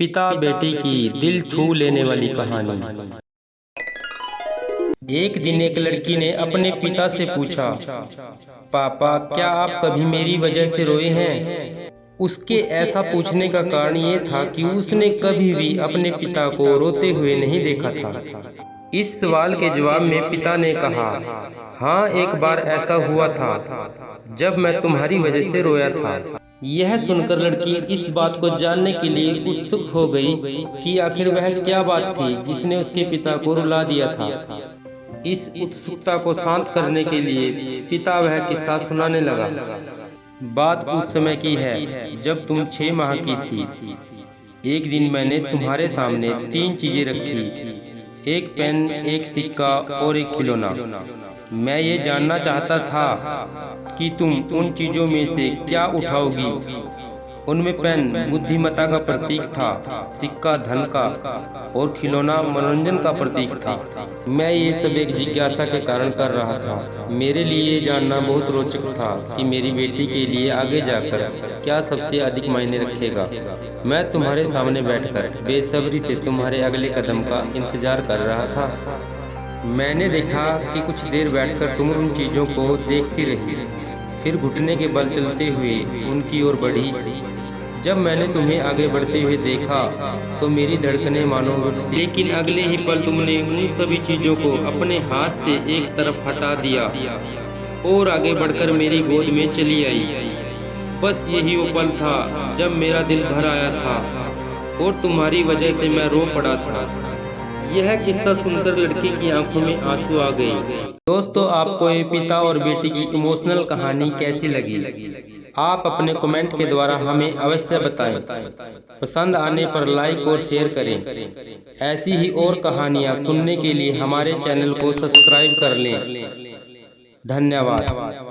पिता बेटी की दिल छू लेने वाली कहानी। एक दिन एक लड़की ने अपने पिता से पूछा, पापा क्या आप कभी मेरी वजह से रोए हैं? उसके ऐसा पूछने का कारण ये था कि उसने कभी भी अपने पिता को रोते हुए नहीं देखा था। इस सवाल के जवाब में पिता ने कहा, हाँ एक बार ऐसा हुआ था जब मैं तुम्हारी वजह से रोया था। यह सुनकर लड़की इस बात को जानने के लिए उत्सुक हो गई कि आखिर वह क्या बात थी जिसने उसके पिता को रुला दिया था। इस उत्सुकता को शांत करने के लिए पिता वह किस्सा सुनाने लगा। बात उस समय की है जब तुम 6 माह की थी। एक दिन मैंने तुम्हारे सामने 3 चीजें रखी, एक पेन, एक सिक्का और एक खिलौना। मैं ये जानना चाहता था कि तुम उन चीजों में से क्या उठाओगी। उनमें पेन बुद्धिमत्ता का प्रतीक था, सिक्का धन का और खिलौना मनोरंजन का प्रतीक था। मैं ये सब एक जिज्ञासा के कारण कर रहा था। मेरे लिए ये जानना बहुत रोचक था कि मेरी बेटी के लिए आगे जाकर क्या सबसे अधिक मायने रखेगा। मैं तुम्हारे सामने बैठकर बेसब्री से तुम्हारे अगले कदम का इंतजार कर रहा था। मैंने देखा कि कुछ देर बैठकर तुम उन चीजों को देखती रही, फिर घुटने के बल चलते हुए उनकी ओर बढ़ी। जब मैंने तुम्हें आगे बढ़ते हुए देखा तो मेरी धड़कनें मानो रुक सी। लेकिन अगले ही पल तुमने उन सभी चीजों को अपने हाथ से एक तरफ हटा दिया और आगे बढ़कर मेरी गोद में चली आई। बस यही वो पल था जब मेरा दिल भर आया था और तुम्हारी वजह से मैं रो पड़ा था। यह किस्सा सुनकर लड़की की आंखों में आंसू आ गई। दोस्तों, आपको ये पिता और बेटी की इमोशनल कहानी कैसी लगी? आप अपने कमेंट के द्वारा हमें अवश्य बताएं। पसंद आने पर लाइक और शेयर करें। ऐसी ही और कहानियाँ सुनने के लिए हमारे चैनल को सब्सक्राइब कर लें। धन्यवाद।